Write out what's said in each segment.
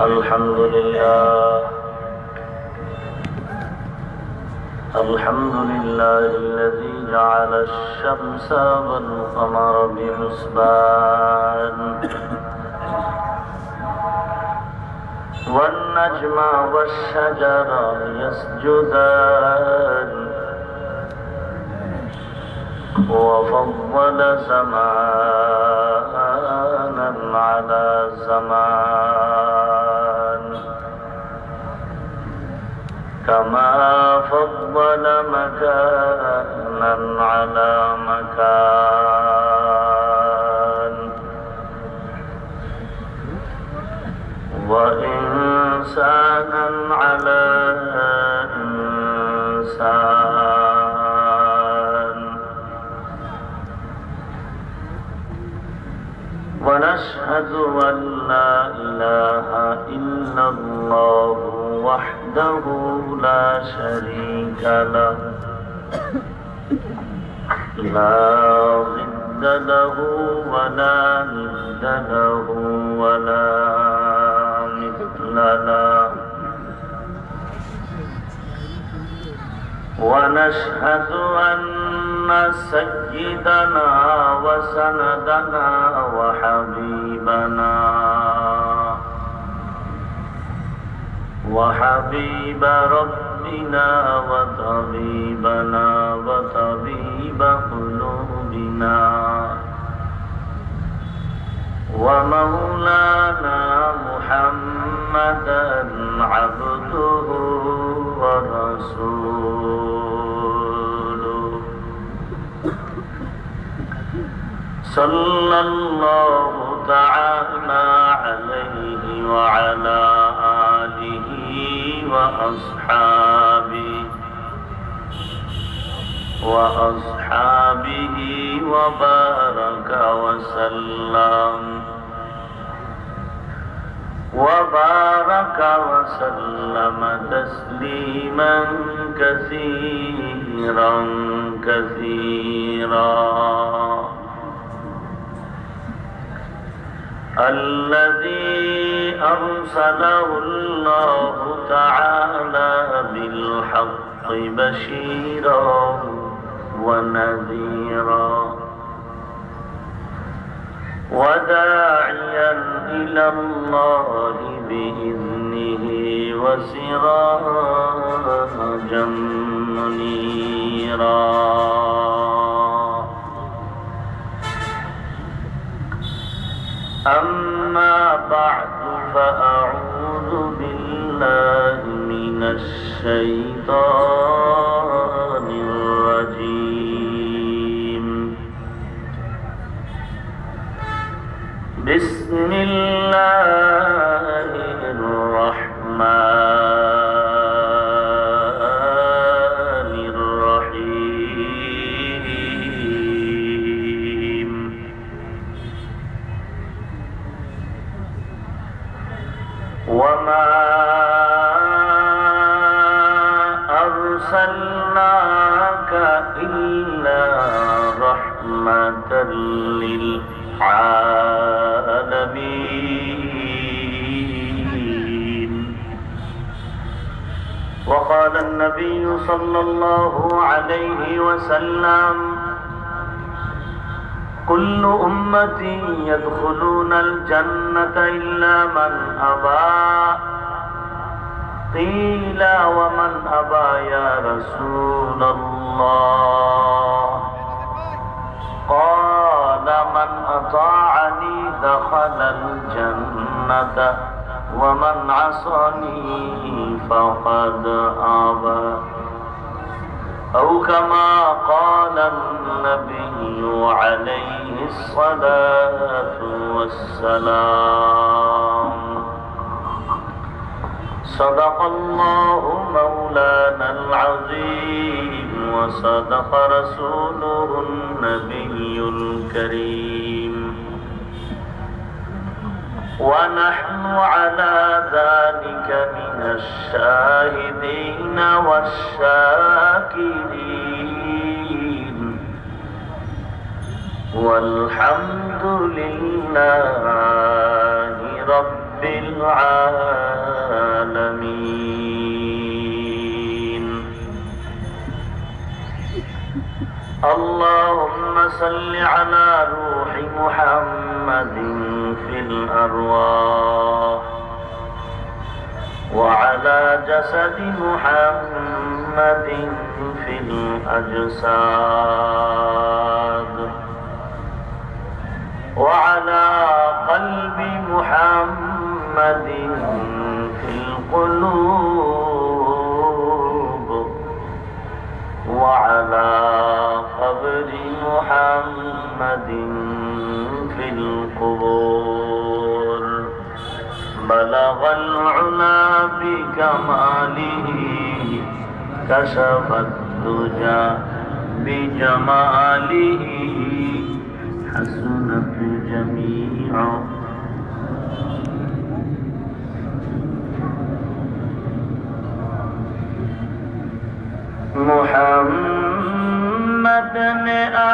الحمد لله الذي جعل الشمس والقمر بحسبان والنجم والشجر يسجدان وفضل زمانا على زمان كما فضل مكانا على مكان وإنسانا على إنسان ونشهد أن لا إله إلا الله وحده لا شريك له لا ضد له ولا ند له ولا مثل له ونشهد أن سيدنا وسندنا وحبيب ربنا وطبيبنا وطبيب قلوبنا ومولانا محمدا عبده ورسوله صلى الله تعالى عليه وعلى آله وأصحابه وبارك وسلم تسليما كثيرا الذي أرسله الله تعالى بالحق بشيرا ونذيرا وداعيا إلى الله بإذنه وسراجا منيرا أما بعد فأعوذ بالله من الشيطان الرجيم بسم الله الرحمن الرحيم وما أرسلناك إلا رحمة للعالمين وقال النبي صلى الله عليه وسلم كل أمتي يدخلون الجنة إلا من أبى قيل ومن أبى يا رسول الله قال من أطاعني دخل الجنة ومن عصاني فقد أبى أو كما قال النبي عليه الصلاة والسلام صدق الله مولانا العظيم وصدق رسوله النبي الكريم ونحن على ذلك من الشاهدين والشاكرين والحمد لله رب العالمين. اللهم صل على روح محمد في الأرواح وعلى جسد محمد في الأجساد وعلى قلب محمد في القلوب وعلى قبر محمد في القبور. بلغ العلا بكماله كشف الدجى بجماله حسنت جميع محمد نے آکر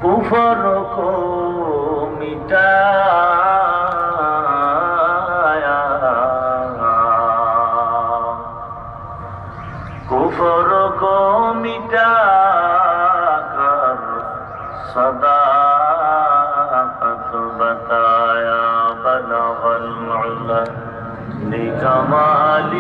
کفر کو مٹایا کفر کو مٹا کر صداقت بتایا بلغ العلا بکمالہ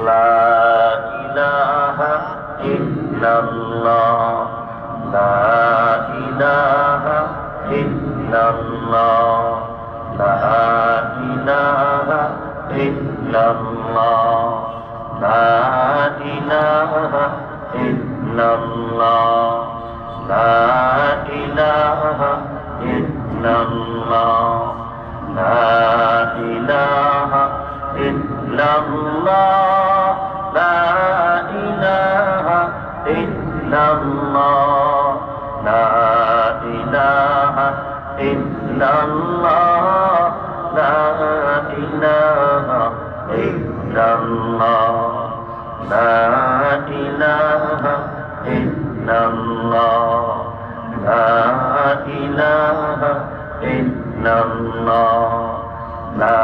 لا إله إلا الله لا إله إلا الله لا إله إلا الله لا إله إلا الله لا إله إلا الله لا إله إلا الله لا إله إلا الله لا إله إلا الله لا إله إلا الله لا إله إلا الله لا إله إلا الله لا إله إلا الله لا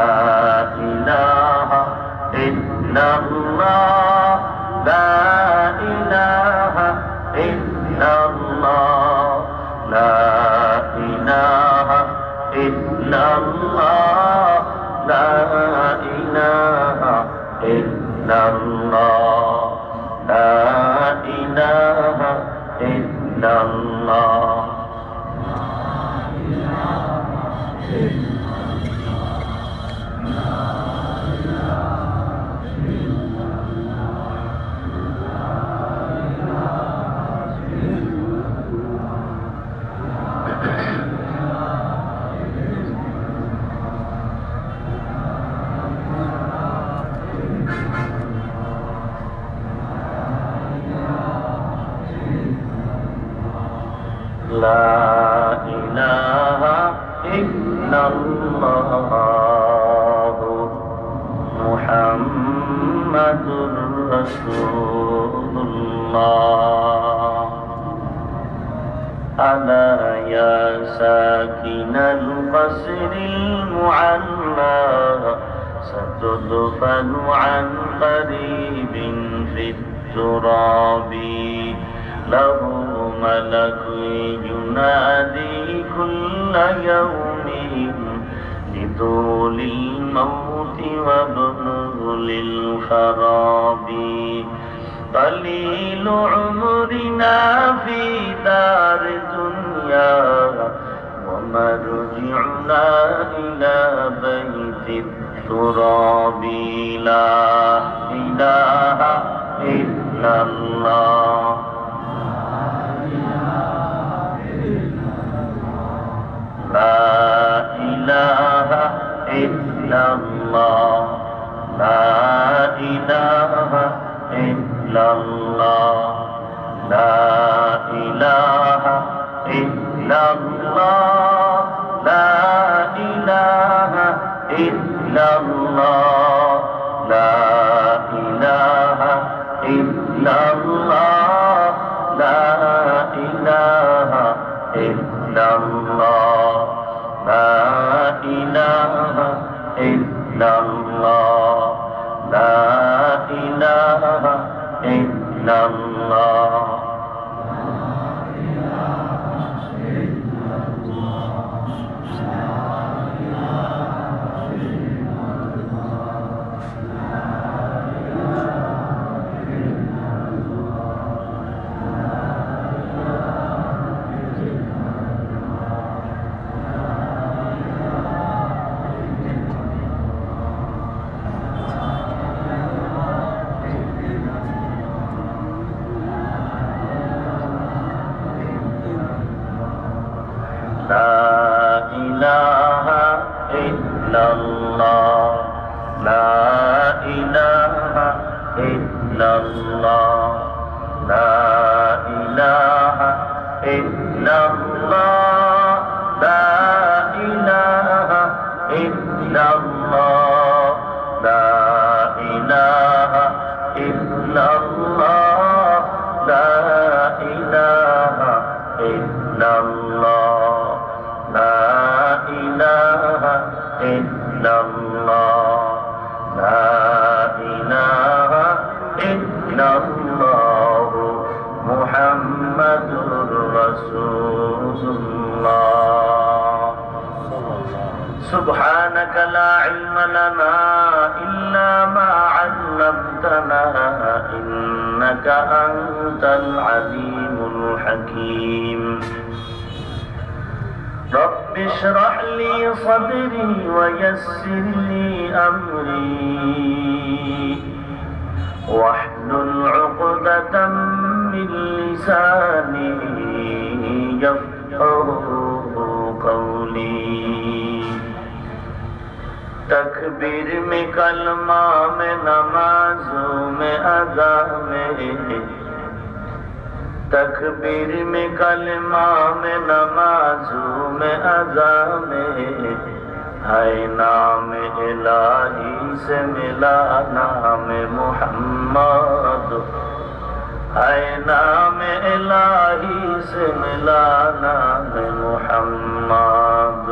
إله إلا الله لا إله إلا الله لا إله إلا الله لا إله إلا الله. لا إله إلا الله محمد رسول الله. ألا يا ساكن القصر المعلى ستدفن عن قريب في التراب له ملك ينادي كل يوم لطول الموت وبذل الخراب. قليل عمرنا في دار الدنيا ومرجعنا إلى بيت التراب. لا إله إلا الله لا إله إلا الله لا إله إلا الله لا إله ইল্লাল্লাহ লা ইলাহা ইল্লাল্লাহ লা ইলাহা ইল্লাল্লাহ লা ইলাহা ইল্লাল্লাহ লা ইলাহা ইল্লাল্লাহ লা ইলাহা ইল্লাল্লাহ سبحانك لا علم لنا إلا ما علمتنا إنك أنت العليم الحكيم رب اشرح لي صدري ويسر لي أمري واحلل عقدة من لساني يفقهوا قولي تکبیر میں کلمہ میں نمازوں میں اذا میں تکبیر میں کلمہ میں نمازوں میں اذا میں ہے نام الہی سے ملا نام محمد ہے نام الہی سے ملا نام محمد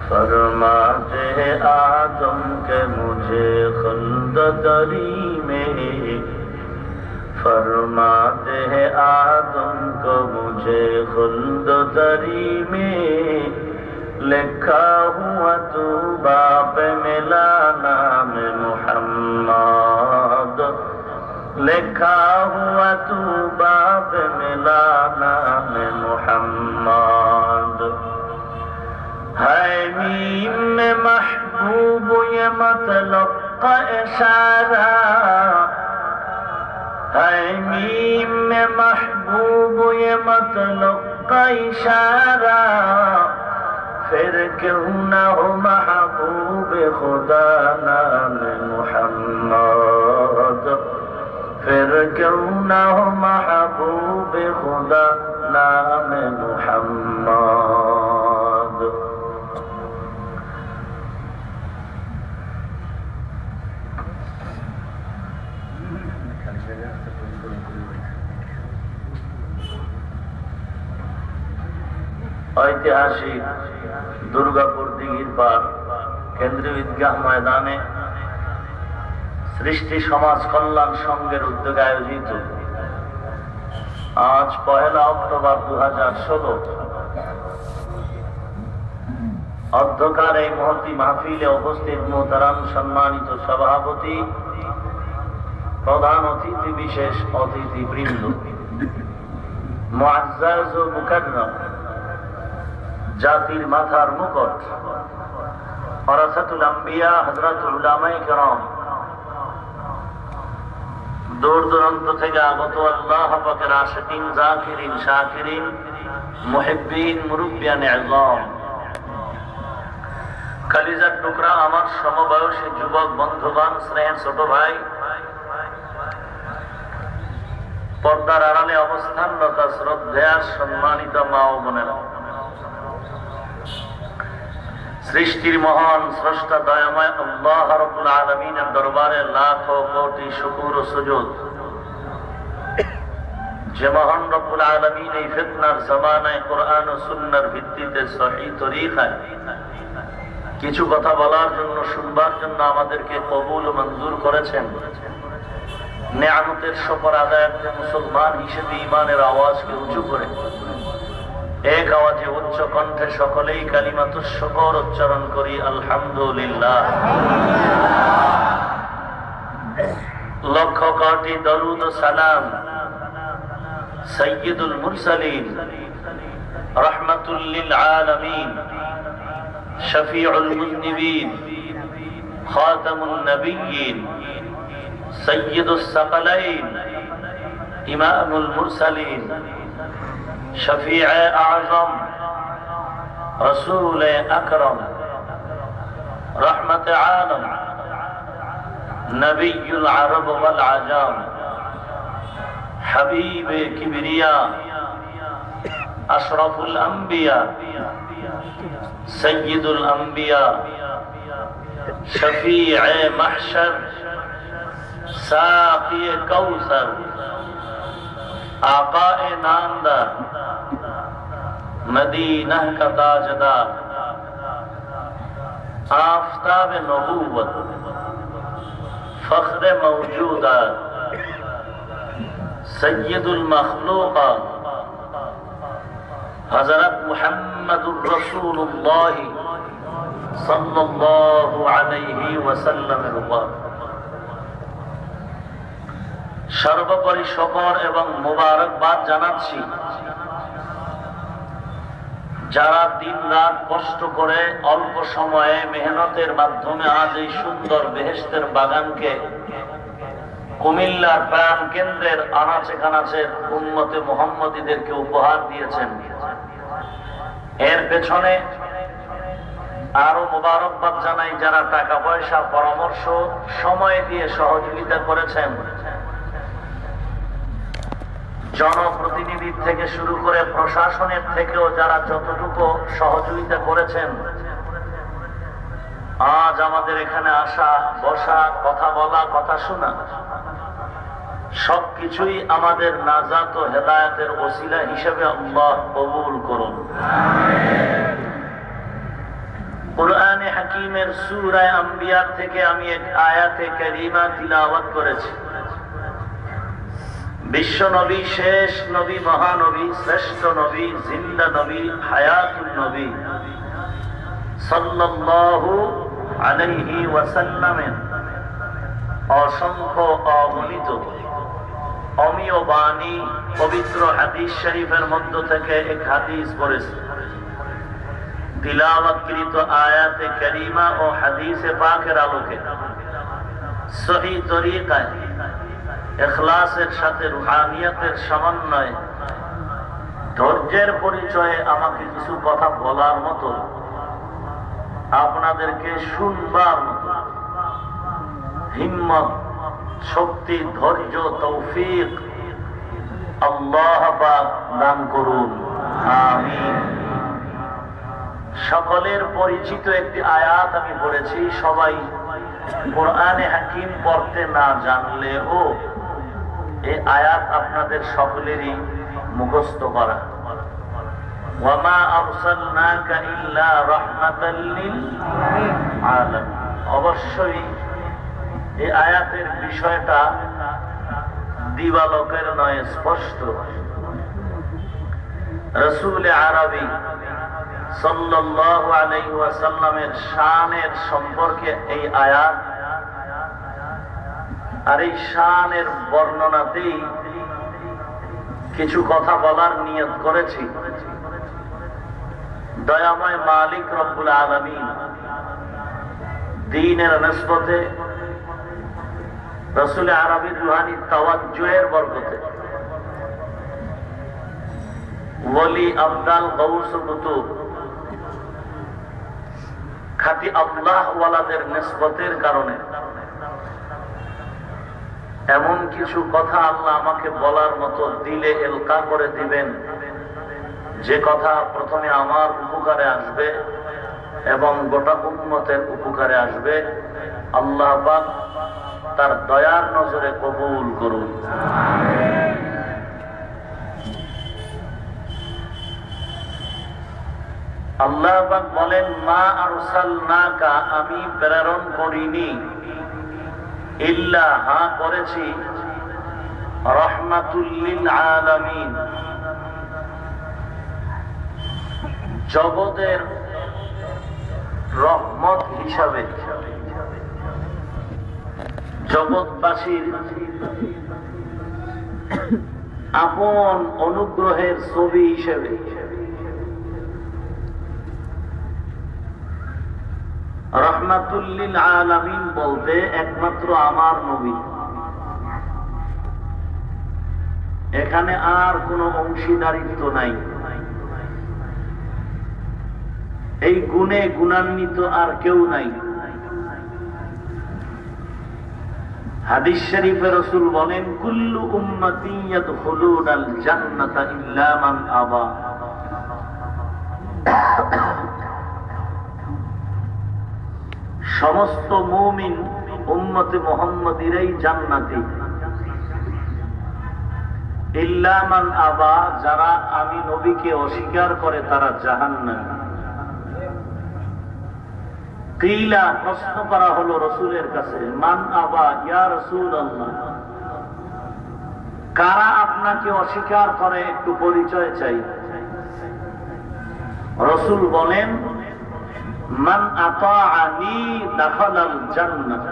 فرماتے ہیں آدم کے مجھے خلد دری میں فرماتے ہیں آدم کو مجھے خلد دری میں لکھا ہوا تو باپ ملا نام محمد لکھا ہوا تو باپ ملا نام محمد ہے میم میں محبوب یہ مطلب کا اشارہ ہے میم میں محبوب یہ مطلب کا اشارہ پھر کیوں نہ ہو محبوب خدا نام محمد پھر کیوں نہ ہو محبوب خدا نام محمد ঐতিহাসিক দুর্গাপুর দিঘির পার কেন্দ্রীয় ঈদগাহ ময়দানে সৃষ্টি সমাজ কল্যাণ সংঘের উদ্যোগে আয়োজিত আজ 1 অক্টোবর 2016 অধ্যকার এই মহতী মাহফিলে উপস্থিত মোহতারাম সম্মানিত সভাপতি প্রধান অতিথি বিশেষ অতিথিবৃন্দ মুআজ্জাজ ও মুকাররম জাতির মাথার মুকুট ওয়ারাসাতুল আম্বিয়া হযরতুল উলামায়ে কেরাম দূর দূরান্ত থেকে আগত আল্লাহ পাকের আশিকিন জাকিরিন শাকিরিন মুহিব্বিন মুরব্বিয়ান আযম কলিজার টুকরা আমার সমবয়সী যুবক বন্ধুগণ স্নেহের ছোট ভাই পর্দার আড়ালে অবস্থানরত শ্রদ্ধেয়া সম্মানিত মা ও বোনেরা, সৃষ্টির মহান স্রষ্টা দয়াময় আল্লাহ রাব্বুল আলামিনের দরবারে লাখো কোটি শুকর ও সুজুদ, যে মহান রব্বুল আলামিন এই ফিতনার জামানায় কোরআন ও সুন্নাহর ভিত্তিতে সহিহ তরিকায় কিছু কথা বলার জন্য, শুনবার জন্য আমাদেরকে কবুল ও মঞ্জুর করেছেন। নেয়ামতের শকর আদায়ার্থে মুসলমান হিসেবে ঈমানের আওয়াজকে উঁচু করে এক আওয়াজে উচ্চ কণ্ঠে সকলেই কালিমাতুশ শুকর উচ্চারণ করি, আলহামদুলিল্লাহ। লক্ষ কোটি দরুদ ও সালাম সাইয়্যিদুল মুরসালিন রাহমাতুল লিল আলামিন শফিউল মুযনিবিন খাতামুন নবিয়্যিন সৈয়দুস সাকালাইন ইমামুল মুরসালিন শফিউ আযম রাসূল আকরাম রহমত আলম নবিয়ুল আরব ওয়াল আজাম হাবিব কিবরিয়া আশরাফুল আম্বিয়া সৈয়দুল আম্বিয়া শফিউ মাহশর साक़ी कौसर आक़ाए नामदार मदीना का ताजदार आफ़ताब नबूवत फ़ख्र मौजूदात सय्यदुल मख़लूक़ात हज़रत मुहम्मदुर रसूलुल्लाह सल्लल्लाहु अलैहि वसल्लम সর্বোপরি শকর এবং মোবারকবাদ জানাচ্ছি যারা দিন রাত কষ্ট করে অল্প সময়ে মেহনতের মাধ্যমে আজ এই সুন্দর বেহেশতের বাগানকে কুমিল্লার প্রাণ কেন্দ্রের আনাচে কানাচের উম্মতে মুহাম্মদীদেরকে উপহার দিয়েছেন। এর পেছনে আরো মোবারকবাদ জানাই যারা টাকা পয়সা, পরামর্শ, সময় দিয়ে সহযোগিতা করেছেন। জনপ্রতিনিধি থেকে শুরু করে প্রশাসনের থেকেও যারা যতটুকু সহযোগিতা করেছেন, আজ আমাদের এখানে আসা, বসা, কথা বলা, কথা শোনা সবকিছুই আমাদের নাজাত ও হেদায়েতের ওসিলা হিসেবে আল্লাহ কবুল করুন। কুরআনে হাকিমের সূরা আম্বিয়া থেকে আমি এক আয়াতে কারিমা তিলাওয়াত করেছি। বিশ্ব নবী, শেষ নবী, মহানবী, শ্রেষ্ঠ নবী, জিন্দা নবী, হায়াতুল নবী সাল্লাল্লাহু আলাইহি ওয়াসাল্লামের অসংখ্য অগণিত অমীয় বাণী পবিত্র হাদিস শরীফের মধ্য থেকে এক হাদিস পড়েছি। তিলাওয়াতকৃত আয়াতে কারিমা ও হাদিসে পাকের আলোকে সহিহ তরিকায় ইখলাসের সাথে রুহানিয়তের সমন্বয়ে ধৈর্যের পরিচয়ে আমাকে কিছু কথা বলার মতো, আপনাদেরকে শুনবার মতো হিম্মত, শক্তি, ধৈর্য, তৌফিক আল্লাহ পাক দান করুন, আমিন। সকলের পরিচিত একটি আয়াত আমি পড়েছি। সবাই কোরআনে হাকিম পড়তে না জানলেও এই আয়াত আপনাদের সকলেরই মুখস্থ করা। ওয়ামা আরসালনাকা ইল্লা রাহমাতাল লিল আলামিন। অবশ্যই এই আয়াতের বিষয়টা দিবালোকের নয়, স্পষ্ট। রাসূল আরবি সাল্লাল্লাহু আলাইহি ওয়াসাল্লামের শানের সম্পর্কে এই আয়াত, আর এই শানের বর্ণনাতেই কিছু কথা বলার নিয়ত করেছি। দয়াময় মালিক রব্বুল আলামিন দ্বীনের নিসবতে, রাসূল আরবির রুহানি তাওয়াজ্জুহের বরকতে, ওলি আবদাল গৌস কুতুব, খাঁটি আল্লাহ ওয়ালাদের নিসবতের কারণে এমন কিছু কথা আল্লাহ আমাকে বলার মতো দিলে এলকা করে দিবেন, যে কথা প্রথমে আমার উপকারে আসবে এবং গোটা উম্মতের উপকারে আসবে। আল্লাহ পাক তার দয়ার নজরে কবুল করুন। আল্লাহ পাক বলেন, মা আরসালনাকা, আমি প্রেরণ করিনি, ইল্লা, হ্যাঁ করেছি, রাহমাতুল লিল আলামিন, জগতের রহমত হিসাবে, জগৎবাসীর আপন অনুগ্রহের ছবি হিসেবে। রাহমাতুল লিল আলামিন বলতে একমাত্র আমার নবী, এখানে আর কোন অংশীদারিত্ব নাই। এই গুণে গুণান্বিত আর কেউ নাই। হাদিস শরীফে রাসূল বলেন, কুল্লু উম্মতি ইয়াদখুলুনাল জান্নাতা ইল্লা মান আবা। সমস্ত মুমিন উম্মতে মুহাম্মাদীরাই জান্নাতি, ইল্লা মান আবা, যারা আমি নবীকে অস্বীকার করে তারা জাহান্নামী। কিলা, প্রশ্ন করা হলো রাসূলের কাছে, মান আবা ইয়া রাসূলুল্লাহ, কারা আপনাকে অস্বীকার করে, একটু পরিচয় চাই। রাসূল বলেন, মান আতাআনি দাখালাল জান্নাহ,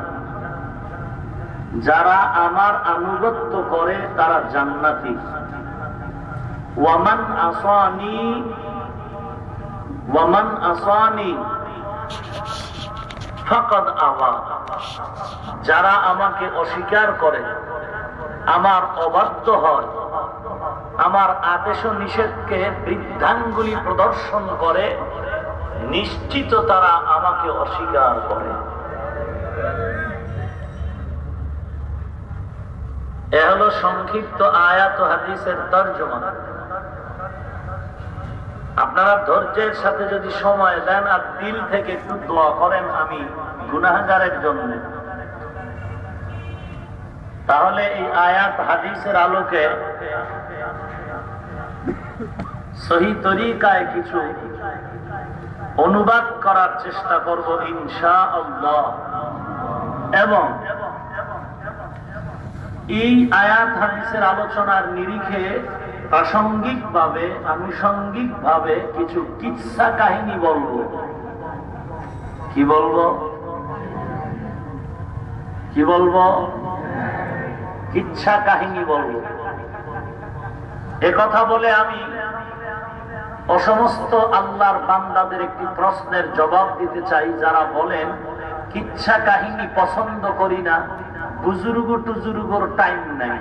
যারা আমার আনুগত্য করে তারা জান্নাতি। ওয়ামান আসানি ফাকাদ আবা, যারা আমাকে অস্বীকার করে, আমার অবাধ্য হয়, আমার আদেশ ও নিষেধকে বৃদ্ধাঙ্গুলি প্রদর্শন করে, নিশ্চিত তারা আমাকে অস্বীকার করে। এ হলো সংক্ষিপ্ত আয়াত ও হাদিসের তরজমা। আপনারা ধৈর্যের সাথে যদি সময় দেন আর দিল থেকে একটু দোয়া করেন আমি গুনাহগারের জন্য, তাহলে এই আয়াত হাদিসের আলোকে সহি তরিকায় কিছু অনুবাদ করার চেষ্টা করব ইনশাআল্লাহ। এবং এই আয়াত হাদিসের আলোচনার নিরিখে প্রাসঙ্গিকভাবে আনুষঙ্গিকভাবে কিছু কিচ্ছা কাহিনী বলবো। কি বলবো? কি বলবো? কিচ্ছা কাহিনী বলবো। একথা বলে আমি অসমস্ত আল্লাহর বান্দাদের একটি প্রশ্নের জবাব দিতে চাই, যারা বলেন কিচ্ছা কাহিনী পছন্দ করি না, বুজুর্গ টুজুর্গর টাইম নাই।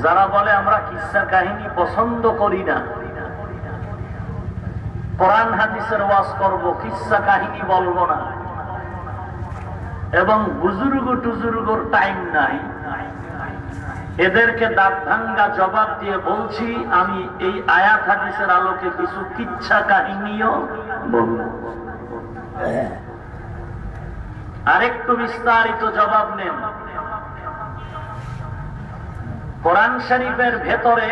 যারা বলে আমরা কিচ্ছা কাহিনী পছন্দ করি না, কোরআন হাদিসের ওয়াজ করব, কিচ্ছা কাহিনী বলবো না, এবং বুজুর্গ টুজুর্গর টাইম নাই, এদেরকে দাঁত ভাঙ্গা জবাব দিয়ে বলছি, আমি এই আয়াত হাদিসের আলোকে কিছু কিচ্ছা কাহিনীও বলব। আরেকটু বিস্তারিত জবাব নেন। কোরআন শরীফের ভেতরে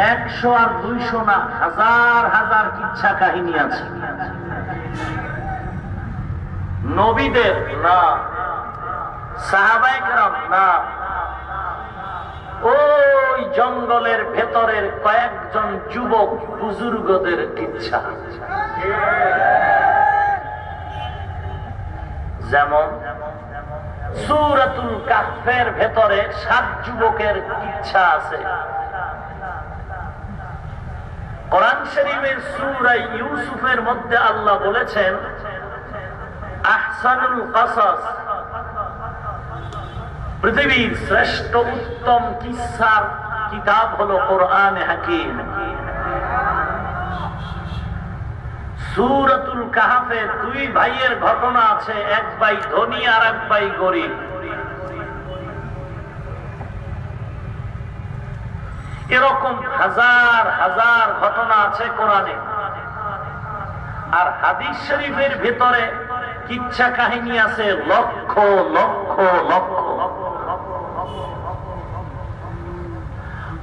100 আর 200 না, হাজার হাজার কিচ্ছা কাহিনী আছে। নবীদের না, সাহাবায়ে কেরাম না, ওই জঙ্গলের ভেতরের কয়েকজন যুবক বুজুর্গদের কিচ্ছা। যেমন সূরাতুল কাহফের ভেতরে 7 যুবকের কিচ্ছা আছে। কোরআন শরীফের সূরা ইউসুফের মধ্যে আল্লাহ বলেছেন, আহসানুল কাসাস, পৃথিবীর শ্রেষ্ঠ উত্তম কিস্সার কিতাব হলো কোরআনে হাকিম। সূরাতুল কাহাফে দুই ভাইয়ের ঘটনা আছে, এক ভাই ধনী আর এক ভাই গরিব। এরকম হাজার হাজার ঘটনা আছে কোরআনে। আর হাদিস শরীফের ভিতরে কিচ্ছা কাহিনী আছে লক্ষ লক্ষ লক্ষ।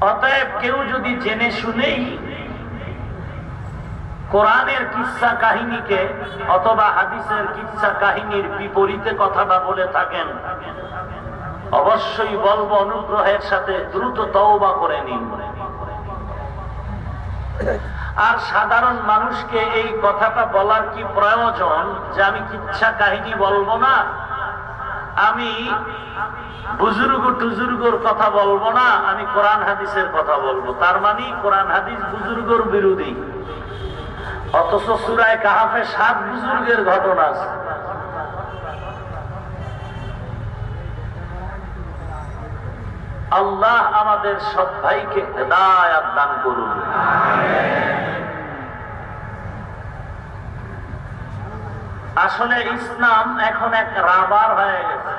অতএব কেউ যদি জেনে শুনেই কোরআনের কিচ্ছা কাহিনীকে অথবা হাদিসের কিচ্ছা কাহিনীর বিপরীতে কথাটা বলে থাকেন, অবশ্যই বলবো অনুগ্রহের সাথে দ্রুত তওবা করে নিন। আর সাধারণ মানুষকে এই কথাটা বলার কি প্রয়োজন যে আমি কিচ্ছা কাহিনী বলবো না, আমি বুজুর্গ টুজুর্গর কথা বলবো না, আমি কোরআন হাদিসের কথা বলবো। তার মানে কোরআন হাদিস বুজুর্গর বিরোধী। অথচ সূরা কাহাফে 7 বুজুর্গের ঘটনা আছে। আল্লাহ আমাদের সব ভাইকে হেদায়েত দান করুন। আসলে ইসলাম এখন এক রাবার হয়ে গেছে,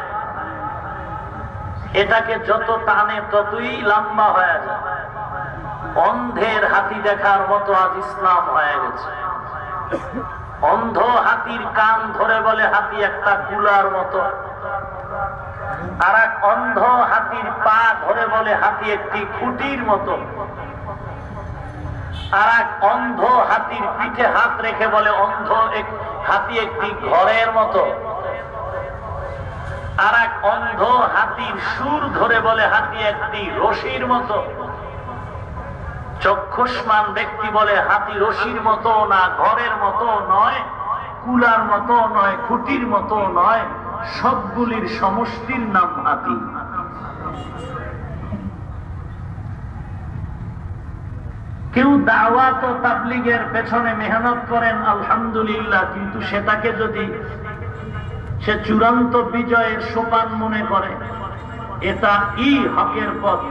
এটাকে যত টানে ততই লম্বা হয়ে যায়। অন্ধের হাতি দেখার মতো আজ ইসলাম হয়ে গেছে। অন্ধ হাতির কান ধরে বলে হাতি একটা কুলার মতো, আর এক অন্ধ হাতির পা ধরে বলে হাতি একটি খুঁটির মতো, আর এক অন্ধ হাতির পিঠে হাত রেখে বলে হাতি একটি ঘরের মতো, আর এক অন্ধ হাতির সুর ধরে বলে হাতি একটি রশির মতো। চক্ষুষ্মান ব্যক্তি বলে হাতি রশির মতো না, ঘরের মতো নয়, কুলার মতো নয়, খুঁটির মতো নয়, সবগুলির সমষ্টির নাম হাতি। কেউ দাওয়াত ও তাবলীগের পেছনে মেহনত করেন আলহামদুলিল্লাহ, কিন্তু সেটাকে যদি সে চূড়ান্ত বিজয়ের সোপান মনে করে, এটা হকের পথ।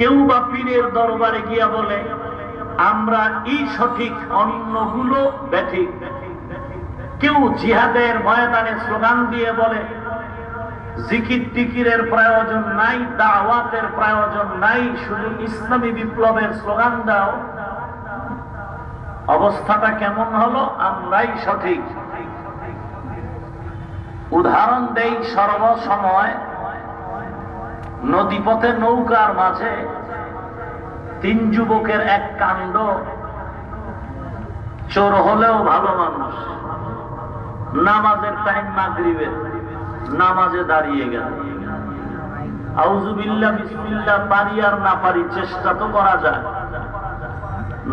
কেউ বা পীরের দরবারে গিয়া বলে আমরা সঠিক, অন্যগুলো ব্যাঠিক। কেউ জিহাদের ময়দানে স্লোগান দিয়ে বলে জিকির টিকিরের প্রয়োজন নাই, দাওয়াতের প্রয়োজন নাই, শুধু ইসলামী বিপ্লবের স্লোগান দাও। অবস্থাটা কেমন হলো? আমরাই সঠিক। উদাহরণ দেই, সর্বসময় নদীপথে নৌকার মাঝে 3 যুবকের এক কাণ্ড। চোর হলেও ভালো মানুষ, নামাজের টাইম মাগরিবের, নামাজে দাঁড়িয়ে গেল। আউযুবিল্লাহ বিসমিল্লাহ, পারি আর না পারি চেষ্টা তো করা যায়।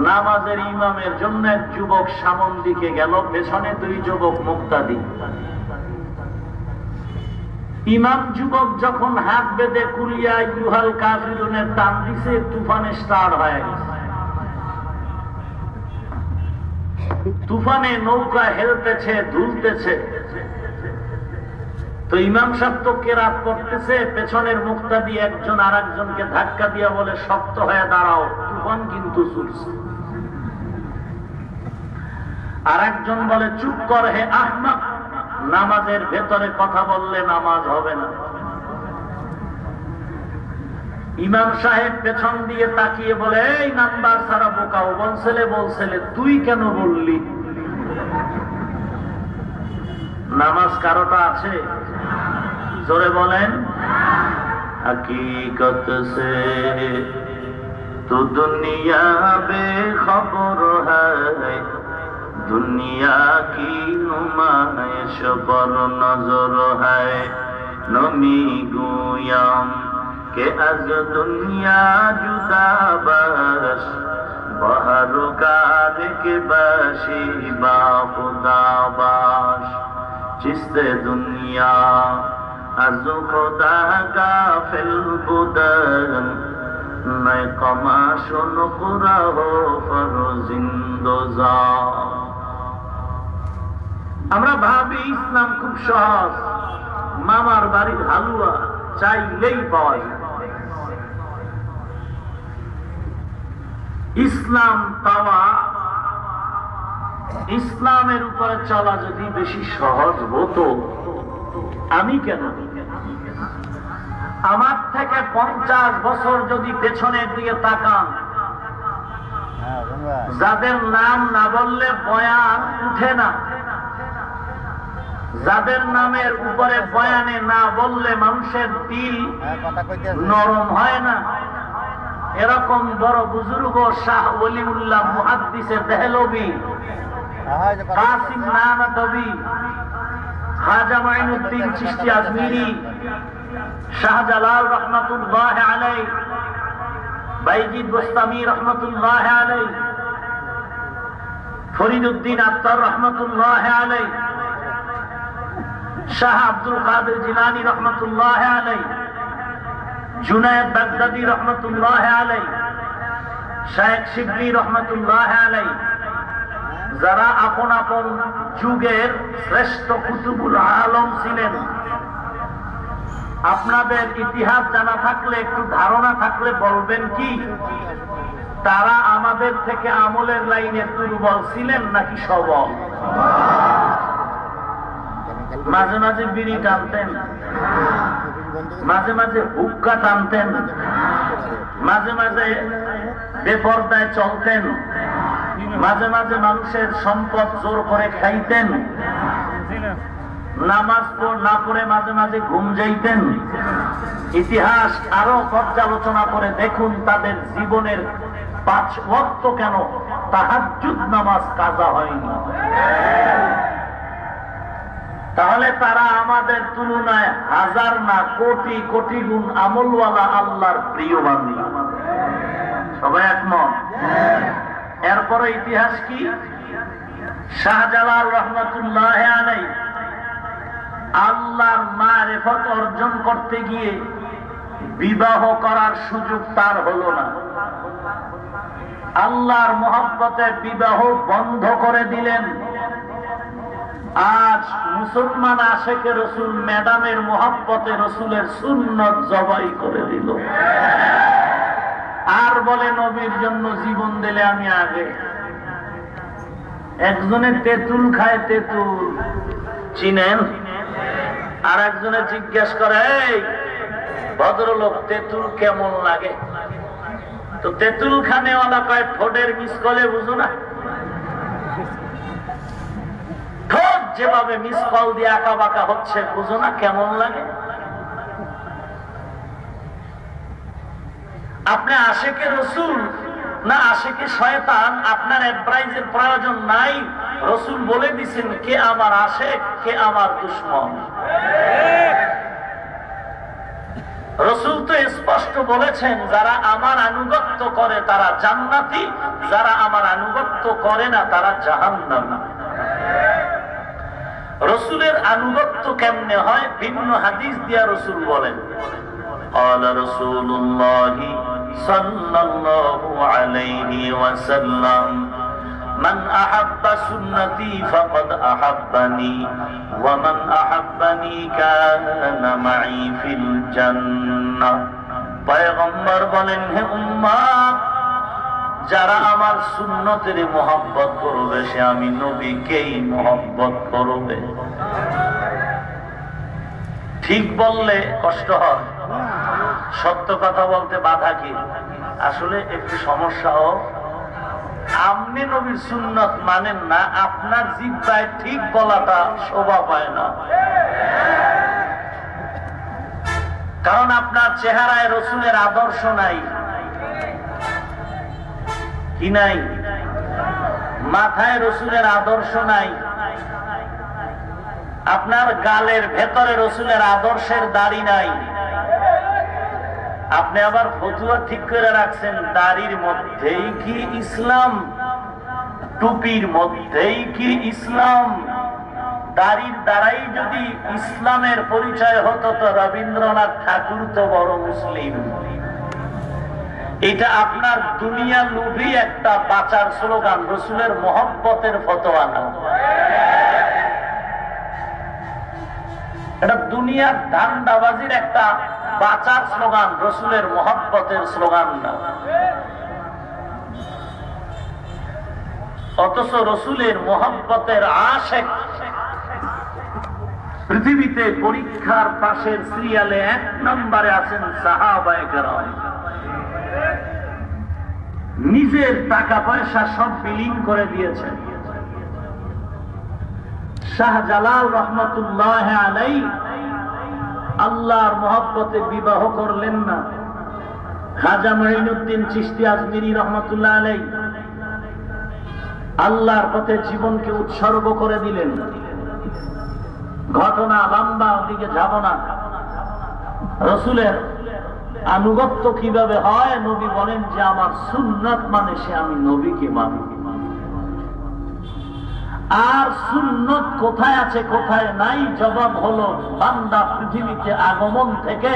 নামাজের ইমামের জন্য এক যুবক সামন দিকে গেল, পেছনে 2 যুবক মুক্তাদি। ইমাম যুবক যখন হাত বেঁধে কুলিয়া ইউহাল কাফিরুনের টান দিছে, তুফানে স্টার্ট হয়ে গেছে। তুফানে নৌকা হেলতেছে, ধুলতেছে। তো ইমাম সাহেব তো কেরাত করতেছে, পেছনের মুক্তাদি একজন আর একজনকে ধাক্কা দিয়া বলে শক্ত হয়ে দাঁড়াও, তুফান কিন্তু ছুটছে। আর একজন বলে চুপ কর হে আহমাক, নামাজের ভেতরে কথা বললে নামাজ হবে না। ইমাম সাহেব পেছন দিয়ে তাকিয়ে বলে এই নাম্বার সারা বোকাও, বলছেলে তুই কেন বললি? নামাজ কারোটা আছে? জোরে বলেন। हकीकत से तो दुनिया बेखबर है, दुनिया की नुमाइश पर नजर है। नमी गुयाम के अज दुनिया जुदा बस, बहर कार के बशी बा खुदा बाश। चिस्ते दुनिया از خدا غافل بودن، میں قماش و نقرہ ہو فرزندوزا। আমরা ভাবি ইসলাম খুব সহজ, মামার বাড়ির হালুয়া চাইলেই পাওয়া যায়। ইসলাম পাওয়া ইসলামের উপরে চলা যদি বেশি সহজ হতো, আমি কেন আমার থেকে 50 বছর যদি পেছনের দিকে তাকান, যাদের নাম না বললে বয়ান উঠে না, যাদের নামের উপরে বয়ানে না বললে মানুষের দিল নরম হয় না, এরকম বড় বুজুর্গ শাহ ওলিউল্লাহ মুহাদ্দিসে দেহলভী, কাসিম নানতবী, খাজা মাইনুদ্দিন চিশতি আজমিরি, শাহজালাল রহমাতুল্লাহ আলাইহি, বাইজিদ বোস্তামি রহমাতুল্লাহ আলাইহি, ফরিদউদ্দিন আত্তার রহমাতুল্লাহ আলাইহি, শাহ আব্দুল কাদের জিলানী রহমাতুল্লাহ আলাইহি, জুনায়েদ বাগদাদি রহমাতুল্লাহ আলাইহি, শেখ শিবলি রহমাতুল্লাহ আলাইহি, যারা আপন আপন যুগের শ্রেষ্ঠ কুতুবুল আলম ছিলেন, আপনাদের ইতিহাস জানা থাকলে, একটু ধারণা থাকলে বলবেন কি তারা আমাদের থেকে আমলের লাইনে দুর্বল ছিলেন নাকি সবল? মাঝে মাঝে বিড়ি টানতেন, মাঝে মাঝে হুক্কা টানতেন, মাঝে মাঝে বেপরদায় চলতেন, মাঝে মাঝে মানুষের সম্পদ জোর করে খাইতেন, নামাজ না পড়ে মাঝে মাঝে ঘুম যাইতেন। ইতিহাস আরো পর্যালোচনা করে দেখুন তাদের জীবনের 5 ওয়াক্ত কেন তাহাজ্জুদ নামাজ কাজা হয়নি। তাহলে তারা আমাদের তুলনায় হাজার না কোটি কোটি গুণ আমলওয়ালা আল্লাহর প্রিয় বান্দী। সবাই একমত? এরপরে ইতিহাস কি? শাহজালাল রহমাতুল্লাহ আলাইহি আল্লাহর মারিফত অর্জন করতে গিয়ে বিবাহ করার সুযোগ তার হলো না। আল্লাহর মহব্বতে বিবাহ বন্ধ করে দিলেন। আজ মুসলমান আশেকে রসুল ম্যাডামের মহব্বতে রসুলের সুন্নত জবাই করে দিল, আর বলে নবীর জন্য জীবন দিলে আমি আগে। একজনে তেঁতুল খায়, তেঁতুল চিনেন? আর একজনে জিজ্ঞেস করে, এই ভদ্রলোক তেঁতুল কেমন লাগে? তো তেঁতুল খানেওয়ালা কয়, ঠোঁটের মিসকলে বুঝো না? ঠোঁট যেভাবে মিসকল দিয়ে আঁকা বাঁকা হচ্ছে বুঝো না কেমন লাগে? আপনি আশেকে রসুল না আশেকে শয়তান, আপনার অ্যাডভাইসের প্রয়োজন নাই। রসুল বলে দিছেন কে আমার আশেক, কে আমার দুশমন। রসুল তো স্পষ্ট বলেছেন, যারা আমার আনুগত্য করে তারা জান্নাতি, যারা আমার আনুগত্য করে না তারা জাহান্নামী। রসুলের আনুগত্য কেমনে হয়? ভিন্ন হাদিস দিয়া রসুল বলেন, قال رسول الله صلى الله عليه وسلم من أحب سنتي فقد أحبني ومن أحبني كان معي في الجنة। পয়গম্বর বলেন, হে উম্মত, যারা আমার সুন্নতের মহব্বত করবে সে আমি নবীকেই মহব্বত করবে। ঠিক বললে কষ্ট হয়, সত্য কথা বলতে বাধা কি? আসলে একটু সমস্যাও। আপনি নবীর সুন্নত মানেন না, আপনার জিহ্বায় ঠিক বলাটা শোভা পায় না, কারণ আপনার চেহারায় রসুলের আদর্শ নাই। কি নাই? মাথায় রসুলের আদর্শ নাই। আপনার গালের ভেতরে রসুলের আদর্শের দাড়ি নাই। আপনি আবার ফতুয়া ঠিক করে রাখছেন, দাড়ির মধ্যেই কি ইসলাম, টুপির মধ্যেই কি ইসলাম। দাড়ির দ্বারাই যদি ইসলামের পরিচয় হতো তো রবীন্দ্রনাথ ঠাকুর তো বড় মুসলিম। এটা আপনার দুনিয়া লোভী একটা বাঁচার স্লোগান, রসুলের মহব্বতের ফতোয়া না। এটা দুনিয়ার ধান্দাবাজির একটা বাঁচার স্লোগান, রসুলের মহব্বতের স্লোগান না। অথচ রসুলের মোহাব্বতের আশিক পৃথিবীতে পরীক্ষার পাশের সিরিয়ালে 1 নম্বরে আছেন সাহাবায়ে কেরাম। নিজের টাকা পয়সা সব বিলীন করে দিয়েছেন। শাহজালাল রহমতুল্লাহ আলাইহি আল্লাহর মহব্বতে বিবাহ করলেন না। খাজা মঈনুদ্দিন চিশতি আজমিরি রহমতুল্লাহ আলাইহি আল্লাহর পথে জীবনকে উৎসর্গ করে দিলেন। ঘটনা লম্বা, ওদিকে যাব না। রসুলের আনুগত্য কিভাবে হয়? নবী বলেন যে আমার সুন্নাত মানে সে আমি নবীকে মানি। আর সুন্নত কোথায় আছে কোথায় নাই জবাব হলো বান্দা পৃথিবীতে আগমন থেকে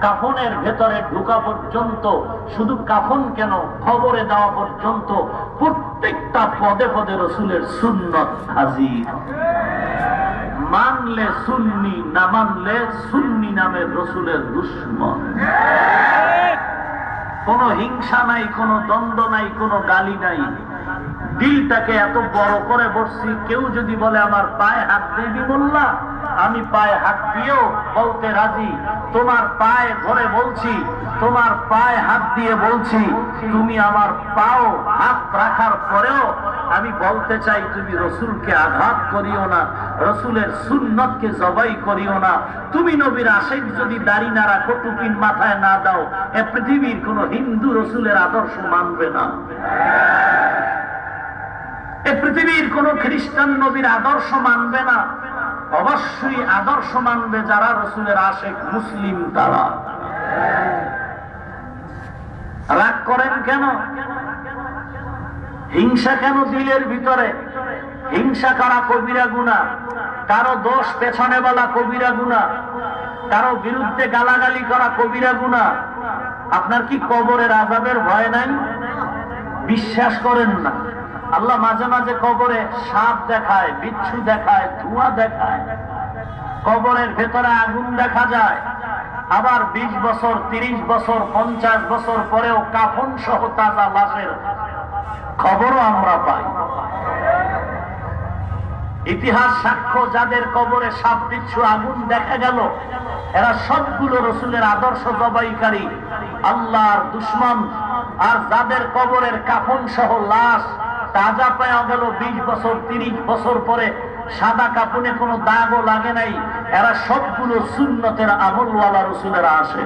কাফনের ভেতরে ঢোকা পর্যন্ত, শুধু কাফন কেন খবরে দেওয়া পর্যন্ত প্রত্যেকটা পদে পদে রসুলের সুন্নত হাজির। মানলে সুন্নি, না মানলে সুন্নি নামের রসুলের দুশমন। কোন হিংসা নাই, কোন দ্বন্দ্ব নাই, কোন গালি নাই। দিলটাকে এত বড় করে বসছি, কেউ যদি বলে আমার পায়ে হাত দিবি মোল্লা, আমি পায়ে হাত দিয়েও বলতে রাজি। তোমার পায়ে ধরে বলছি, তোমার পায়ে হাত দিয়ে বলছি, তুমি আমার পাও হাত রাখার পরেও আমি বলতে চাই তুমি রসুলকে আঘাত করিও না, রসুলের সুন্নতকে জবাই করিও না। তুমি নবীর আশিক যদি দাড়ি না রাখো, টুপির মাথায় না দাও, এ পৃথিবীর কোন হিন্দু রসুলের আদর্শ মানবে না। এ পৃথিবীর কোন খ্রিস্টান নবীর আদর্শ মানবে না। অবশ্যই আদর্শ মানবে যারা রসুলের আশিক, মুসলিম তারা। রাগ করেন কেন? হিংসা কেন দিলের ভিতরে? হিংসা করা কবিরা গুনাহ, কারো দোষ পেছনে বলা কবিরা গুনাহ, কারো বিরুদ্ধে গালাগালি করা কবিরা গুনাহ। আপনার কি কবরের আযাবের ভয় নাই? বিশ্বাস করেন না? আল্লাহ মাঝে মাঝে কবরে সাপ দেখায়, বিচ্ছু দেখায়, ধোঁয়া দেখায়, কবরের ভেতরে আগুন দেখা যায়। আবার 20 বছর, 30 বছর, 50 বছর পরেও কাফন সহ তাজা লাশের খবরও আমরা পাই। ইতিহাস সাক্ষ্য, যাদের কবরে সাপ বিচ্ছু আগুন দেখা গেল, এরা সবগুলো রসুলের আদর্শ জবাইকারী, আল্লাহর দুশমন। আর যাদের কবরের কাফন সহ লাশ তাজা পাওয়া গেল 20 বছর, 30 বছর পরে, সাদা কাফনে কোনো দাগও লাগে নাই, এরা সবগুলো সুন্নতের আমলওয়ালা রসুলেরা আসে।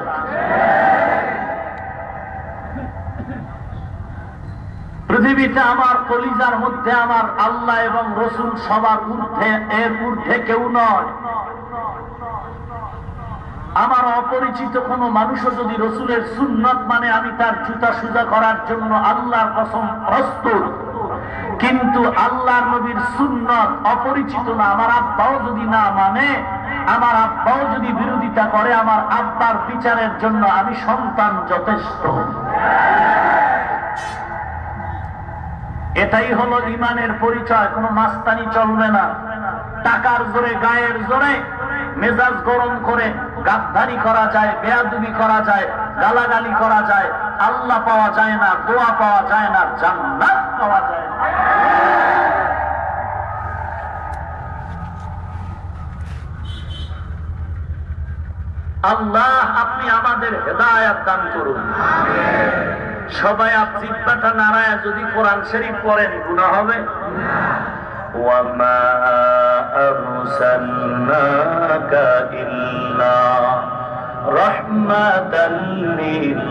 পৃথিবীতে আমার কলিজার মধ্যে আমার আল্লাহ এবং রসুল সবার ঊর্ধ্বে, এর ঊর্ধ্বে কেউ নয়। আমার অপরিচিত কোন মানুষও যদি রসুলের সুন্নত মানে, আমি তার জুতা সুজা করার জন্য আল্লাহর কসম প্রস্তুত। কিন্তু আল্লাহর নবীর সুন্নত অপরিচিত না, আমার আব্বাও যদি না মানে, আমার আব্বাও যদি বিরোধিতা করে, আমার আব্বার বিচারের জন্য আমি সন্তান যথেষ্ট। এটাই হলো ঈমানের পরিচয়। কোনো মাস্তানি চলবে না। টাকার জোরে, গায়ের জোরে মেজাজ গরম করে গাদ্দারি করা যায়, বেয়াদবি করা যায়, গালাগালি করা যায়, আল্লাহ পাওয়া যায় না, দোয়া পাওয়া যায় না, জান্নাত পাওয়া যায় না। আল্লাহ আপনি আমাদের হেদায়েত দান করুন। সবাই জিহ্বাটা নাড়ায় যদি কোরআন শরীফ পড়েন গুনাহ হবে? ওয়ামা আরসালনাকা ইল্লা রাহমাতাল লিল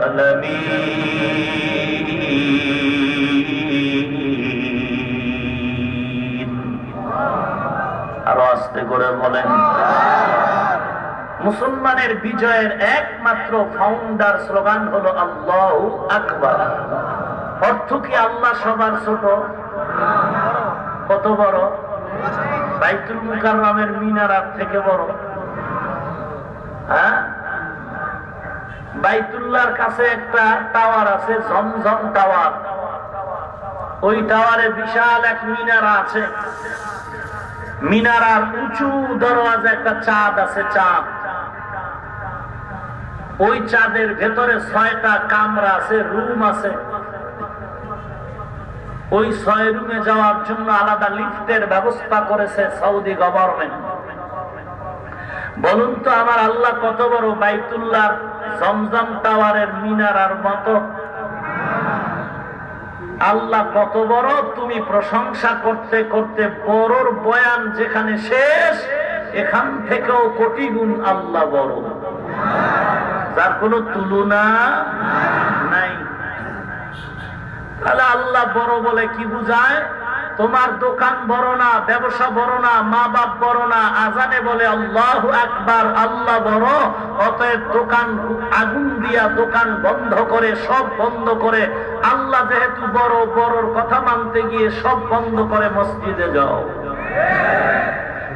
আলামিন। আরো আস্তে করে বলেন। মুসলমানের বিজয়ের একমাত্র ফাউন্ডার স্লোগান হলো আল্লাহু আকবার। অর্থ কি? আল্লাহ সবার ছোট? কত বড়? বাইতুল মুকাররমের মিনারার থেকে বড়। হ্যাঁ, বাইতুল্লাহর কাছে একটা টাওয়ার আছে, ঝমঝম টাওয়ার। ওই টাওয়ারে বিশাল এক মিনারা আছে। মিনারার উঁচু দরওয়াজা একটা চাঁদ আছে, চাঁদ। ওই চাঁদের ভেতরে 6টা কামরা আছে, রুম আছে। ওই 6 রুমে যাওয়ার জন্য আলাদা লিফটের ব্যবস্থা করেছে সৌদি গভর্নমেন্ট। বলুন তো আমার আল্লাহ কত বড়, বাইতুল্লাহর জমজম টাওয়ারের মিনারার মতো। আল্লাহ কত বড়, তুমি প্রশংসা করতে করতে বড়র বয়ান যেখানে শেষ, এখান থেকেও কোটি গুণ আল্লাহ বড়, যার কোনো তুলনা নাই। তাহলে আল্লাহ বড় বলে কি বুঝায়? তোমার দোকান বড় না, ব্যবসা বড় না, মা বাপ বড় না, আজানে বলে আল্লাহু আকবার, আল্লাহ বড়। অতএব দোকান আগুন দিয়া দোকান বন্ধ করে, সব বন্ধ করে, আল্লাহ যেহেতু বড়, বড়র কথা মানতে গিয়ে সব বন্ধ করে মসজিদে যাও।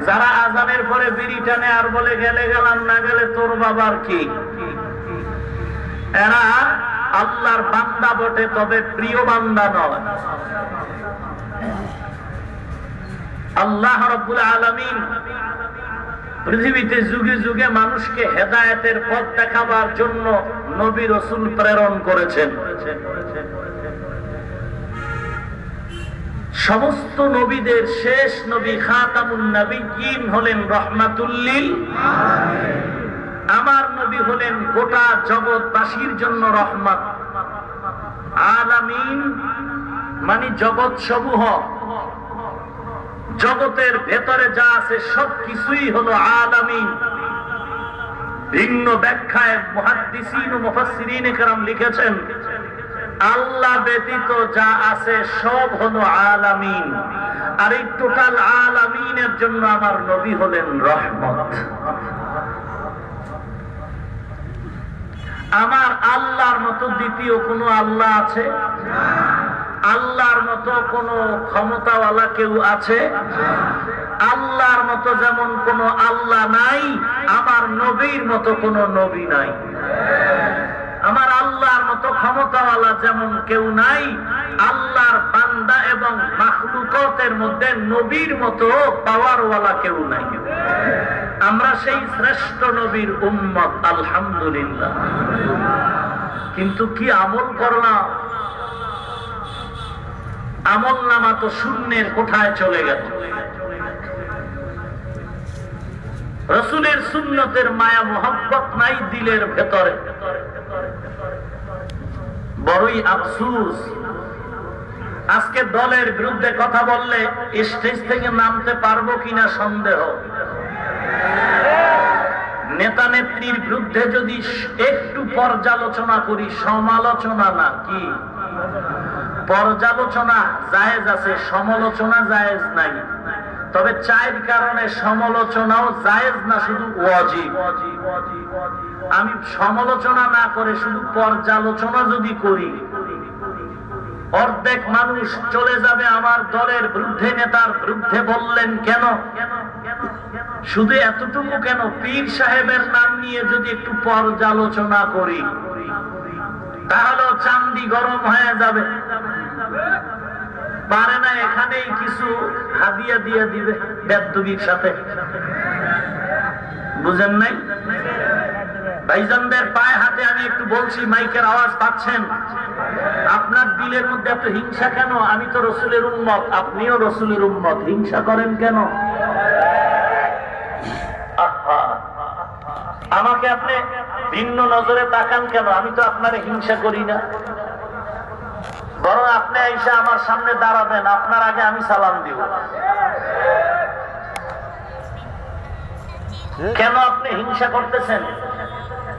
যারা আজানের পরে বিড়ি টানে আর বলে গেলে গেলাম, না গেলে তোর বাবার কি, এরা আল্লাহর বান্দা বটে, তবে প্রিয় বান্দা নয়। আল্লাহ রাব্বুল আলামিন পৃথিবীতে যুগে যুগে মানুষকে হেদায়েতের পথ দেখাবার জন্য নবী রাসূল প্রেরণ করেছেন। সমস্ত নবীদের শেষ নবী খাতামুন নবিয়্যিন হলেন রাহমাতুল লিল আলামিন। আমার নবী হলেন গোটা জগৎবাসীর জন্য রহমত। আলামিন মানে জগৎ সমূহ, জগতের ভেতরে যা আছে সবকিছুই হলো আলামিন। ভিন্ন ব্যাখ্যায় মুহাদ্দিসিন ও মুফাসসিরিন কেরাম লিখেছেন, আল্লাহ ব্যতীত যা আছে সব হলো আলামিন, আর এই টোটাল আলামিনের জন্য আমার নবী হলেন রহমত। আমার আল্লাহর মতো দ্বিতীয় কোন আল্লাহ আছে? আল্লাহর মতো কোন ক্ষমতাওয়ালা কেউ আছে? আল্লাহর মতো যেমন কোন আল্লাহ নাই, আমার নবীর মতো কোন নবী নাই। আমার আল্লাহর মতো ক্ষমতাওয়ালা যেমন কেউ নাই, আল্লাহর বান্দা এবং মাখলুকাতের মধ্যে নবীর মতো পাওয়ারওয়ালা কেউ নাই। আমরা সেই শ্রেষ্ঠ নবীর উম্মত, আলহামদুলিল্লাহ। কিন্তু কি আমল করলাম? আমল নামা তো শূন্যের কোঠায় চলে গেল। রাসূলের সুন্নতের মায়া মোহাব্বত নাই দিলের ভেতরে। বড়ই আফসোস, আজকে দলের বিরুদ্ধে কথা বললে স্টেজ থেকে নামতে পারবো কিনা সন্দেহ। নেতা নেত্রীর বিরুদ্ধে যদি একটু পর্যালোচনা করি, সমালোচনা না, কি পর্যালোচনা জায়েজ আছে, সমালোচনা জায়েজ নাই। তবে 4 কারণে সমালোচনাও জায়েজ না, শুধু ওয়াজিব। আমি সমালোচনা না করে শুধু পর্যালোচনা যদি করি, অর্ধেক মানুষ চলে যাবে আমার দলের বিরুদ্ধে, নেতার বিরুদ্ধে বললেন কেন? শুধু এতটুকু কেন, পীর সাহেবের নাম নিয়ে যদি একটু পর্যালোচনা করি, তাহলেও চান্দি গরম হয়ে যাবে। পারে না এখানেই কিছু হাদিয়া দিয়ে দিবে বেদবির সাথে, বুঝেন নাই? ভাইজানদের পায়ে হাতে আমি একটু বলছি, মাইকের আওয়াজ পাচ্ছেন? আপনার দিলের মধ্যে এত হিংসা কেন? আমি তো রাসূলের উম্মত, আপনিও রাসূলের উম্মত, হিংসা করেন কেন? আমাকে আপনি ভিন্ন নজরে তাকান কেন? আমি তো আপনারে হিংসা করি না। বরং আপনি আইসা আমার সামনে দাঁড়াবেন, আপনার আগে আমি সালাম দিব। কেন আপনি হিংসা করতেছেন?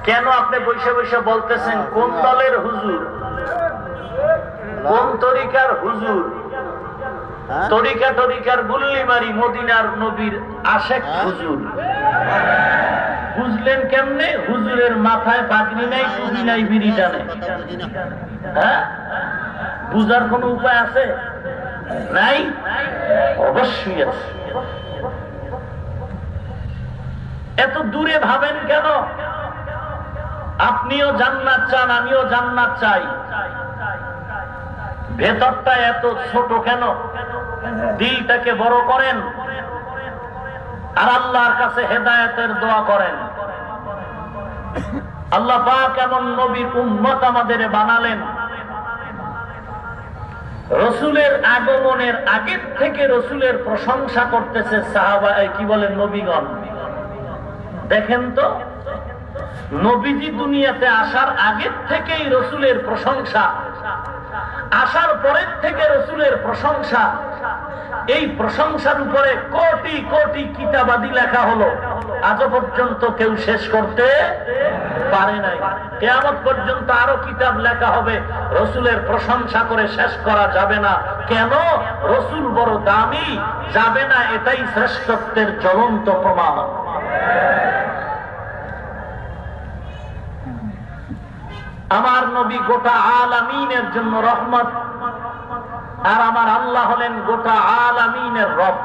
কেন আপনি বসে বসে বলতেছেন কোন দলের হুজুর, কোন তরিকার হুজুর? তরিকার গুল্লি মারি মদিনার নবীর আশেক হুজুর। বুঝলেন কেমনে? হুজুরের মাথায় পাগড়ি নাই, টুপি নাই, বিড়িটা নেই। হ্যাঁ, বুঝার কোন উপায় আছে? নাই? অবশ্যই আছে। এত দূরে ভাবেন কেন? আপনিও জান্নাত চান, আমিও জান্নাত চাই। ভেতরটা এত ছোট কেন? দিলটাকে বড় করেন আর আল্লাহর কাছে হেদায়েতের দোয়া করেন। আল্লাহ পাক এমন নবীর উম্মত আমাদের বানালেন রসুলের আগমনের আগের থেকে রসুলের প্রশংসা করতেছে সাহাবা, কি বলেন, নবীগণ। দেখেন তো, নবীজি দুনিয়াতে আসার আগের থেকেই রসুলের প্রশংসা, আসার পরের থেকে রসুলের প্রশংসা। এই প্রশংসার উপরে কোটি কোটি কিতাবাদি লেখা হলো, আজও পর্যন্ত কেউ শেষ করতে পারে নাই। কিয়ামত পর্যন্ত আরো কিতাব লেখা হবে, রসুলের প্রশংসা করে শেষ করা যাবে না। কেন? রসুল বড় দামি, যাবে না, এটাই শ্রেষ্ঠত্বের জ্বলন্ত প্রমাণ। আমার নবী গোটা আলামিনের জন্য রহমত, আর আমার আল্লাহ হলেন গোটা আলামিনের রব।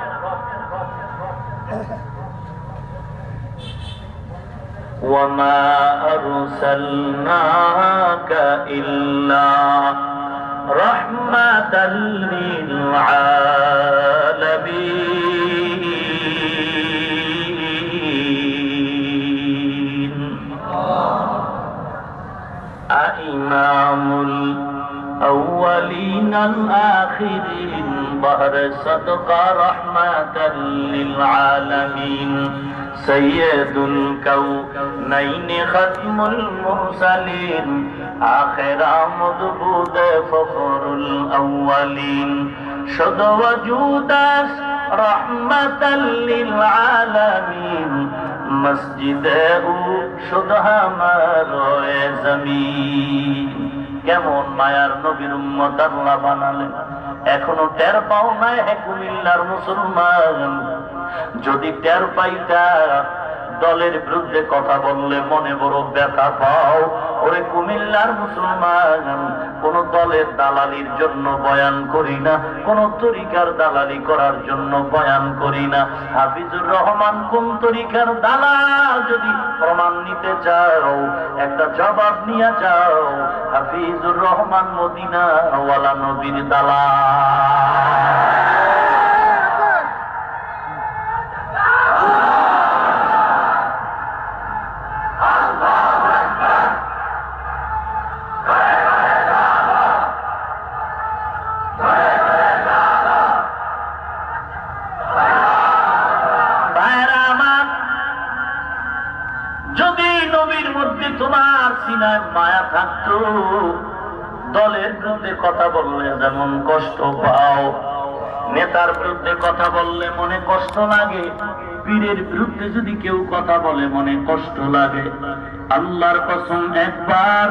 ওয়ামা আরসালনাকা ইল্লা রাহমাতাল লিল আলামিন। ইমামুল أولين الآخرين بحر صدقة رحمة للعالمين سيد الكونين ختم المرسلين آخر مدبود فخر الأولين شد وجود رحمة للعالمين مسجد شد همار زمين। কেমন মায়ার নবীর উম্মত আল্লাহ বানালেন, এখনো টের পাও না হে কুমিল্লার মুসলমান? যদি টের পাইতা, দলের বিরুদ্ধে কথা বললে মনে বড় ব্যথা পাও। ওরে কুমিল্লার মুসলমান, কোন দলের দালালির জন্য বয়ান করি না, কোন তরিকার দালালি করার জন্য বয়ান করি না। হাফিজুর রহমান কোন তরিকার দালাল যদি প্রমাণ নিতে চাও, একটা জবাব নিয়ে যাও, হাফিজুর রহমান মদিনা ওয়ালা নবীর দালাল। মায়া থাকতো, দলের বিরুদ্ধে কথা বললে যেমন কষ্ট পাও, নেতার বিরুদ্ধে কথা বললে মনে কষ্ট লাগে, পীরের বিরুদ্ধে যদি কেউ কথা বলে মনে কষ্ট লাগে। আল্লাহর কসম একবার,